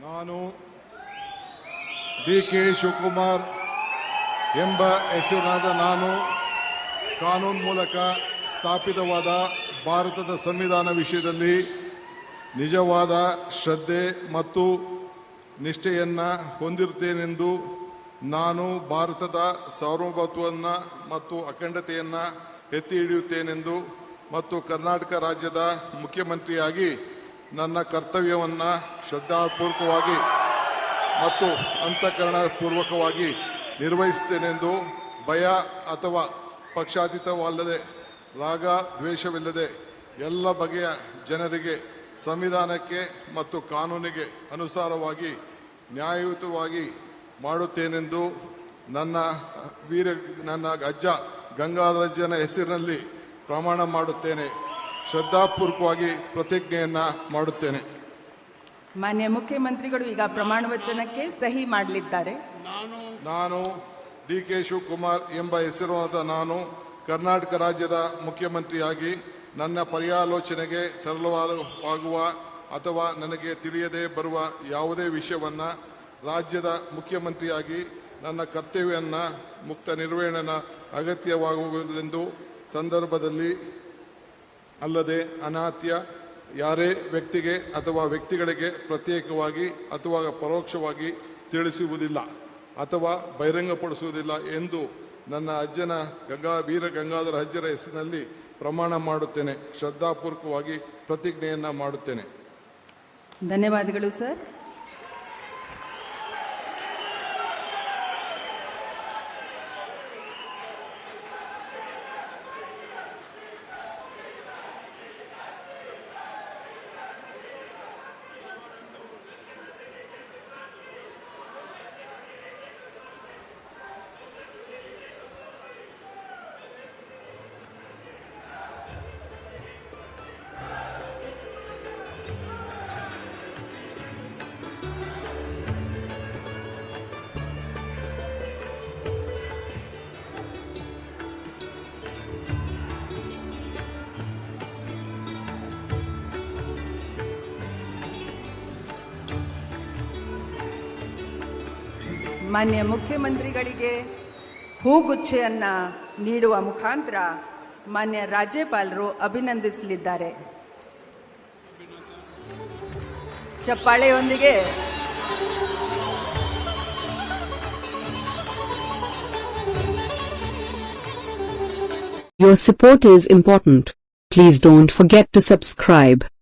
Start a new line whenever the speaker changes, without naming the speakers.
ನಾನು ಡಿ.ಕೆ. ಶಿವಕುಮಾರ್ ಎಂಬ ಹೆಸರಿನಾದ ನಾನು ಕಾನೂನು ಮೂಲಕ ಸ್ಥಾಪಿತವಾದ ಭಾರತದ ಸಂವಿಧಾನ ವಿಷಯದಲ್ಲಿ ನಿಜವಾದ ಶ್ರದ್ಧೆ ಮತ್ತು ನಿಷ್ಠೆಯನ್ನು ಹೊಂದಿರುತ್ತೇನೆಂದು ನಾನು ಭಾರತದ ಸಾರ್ವಭೌಮತ್ವವನ್ನು ಮತ್ತು ಅಖಂಡತೆಯನ್ನು ಎತ್ತಿ ಹಿಡಿಯುತ್ತೇನೆಂದು ಮತ್ತು ಕರ್ನಾಟಕ ರಾಜ್ಯದ ಮುಖ್ಯಮಂತ್ರಿಯಾಗಿ ನನ್ನ ಕರ್ತವ್ಯವನ್ನು ಶ್ರದ್ಧಾಪೂರ್ವಕವಾಗಿ ಮತ್ತು ಅಂತಃಕರಣಪೂರ್ವಕವಾಗಿ ನಿರ್ವಹಿಸುತ್ತೇನೆಂದು ಭಯ ಅಥವಾ ಪಕ್ಷಾತೀತವಲ್ಲದೆ ರಾಗ ದ್ವೇಷವಿಲ್ಲದೆ ಎಲ್ಲ ಬಗೆಯ ಜನರಿಗೆ ಸಂವಿಧಾನಕ್ಕೆ ಮತ್ತು ಕಾನೂನಿಗೆ ಅನುಸಾರವಾಗಿ ನ್ಯಾಯಯುತವಾಗಿ ಮಾಡುತ್ತೇನೆಂದು ನನ್ನ ಅಜ್ಜ ಗಂಗಾಧರಜ್ಜನ ಹೆಸರಿನಲ್ಲಿ ಪ್ರಮಾಣ ಮಾಡುತ್ತೇನೆ. ಶ್ರದ್ಧಾಪೂರ್ವಕವಾಗಿ ಪ್ರತಿಜ್ಞೆಯನ್ನು ಮಾಡುತ್ತೇನೆ.
ಮಾನ್ಯ ಮುಖ್ಯಮಂತ್ರಿಗಳು ಈಗ ಪ್ರಮಾಣ ವಚನಕ್ಕೆ ಸಹಿ ಮಾಡಲಿದ್ದಾರೆ.
ನಾನು ಡಿ.ಕೆ. ಶಿವಕುಮಾರ್ ಎಂಬ ಹೆಸರಾದ ನಾನು ಕರ್ನಾಟಕ ರಾಜ್ಯದ ಮುಖ್ಯಮಂತ್ರಿಯಾಗಿ ನನ್ನ ಪರ್ಯಾಲೋಚನೆಗೆ ತರಲಾಗುವ ಅಥವಾ ನನಗೆ ತಿಳಿಯದೇ ಬರುವ ಯಾವುದೇ ವಿಷಯವನ್ನು ರಾಜ್ಯದ ಮುಖ್ಯಮಂತ್ರಿಯಾಗಿ ನನ್ನ ಕರ್ತವ್ಯವನ್ನು ಮುಕ್ತ ನಿರ್ವಹಣೆಯ ಅಗತ್ಯವಾಗುವುದೆಂದು ಸಂದರ್ಭದಲ್ಲಿ ಅಲ್ಲದೆ ಅನಾತ್ಯ ಯಾರೇ ವ್ಯಕ್ತಿಗೆ ಅಥವಾ ವ್ಯಕ್ತಿಗಳಿಗೆ ಪ್ರತ್ಯೇಕವಾಗಿ ಅಥವಾ ಪರೋಕ್ಷವಾಗಿ ತಿಳಿಸುವುದಿಲ್ಲ ಅಥವಾ ಬಹಿರಂಗಪಡಿಸುವುದಿಲ್ಲ ಎಂದು ನನ್ನ ಅಜ್ಜನ ವೀರ ಗಂಗಾಧರ ಅಜ್ಜರ ಹೆಸರಿನಲ್ಲಿ ಪ್ರಮಾಣ ಮಾಡುತ್ತೇನೆ. ಶ್ರದ್ಧಾಪೂರ್ವಕವಾಗಿ ಪ್ರತಿಜ್ಞೆಯನ್ನು ಮಾಡುತ್ತೇನೆ.
ಧನ್ಯವಾದಗಳು ಸರ್. ಮಾನ್ಯ ಮುಖ್ಯಮಂತ್ರಿಗಳಿಗೆ ಹೂಗುಚ್ಛೆಯನ್ನು ನೀಡುವ ಮುಖಾಂತರ ಮಾನ್ಯ ರಾಜ್ಯಪಾಲರು ಅಭಿನಂದಿಸಲಿದ್ದಾರೆ. ಚಪ್ಪಾಳೆಯೊಂದಿಗೆ
Your support is important. Please don't forget to subscribe.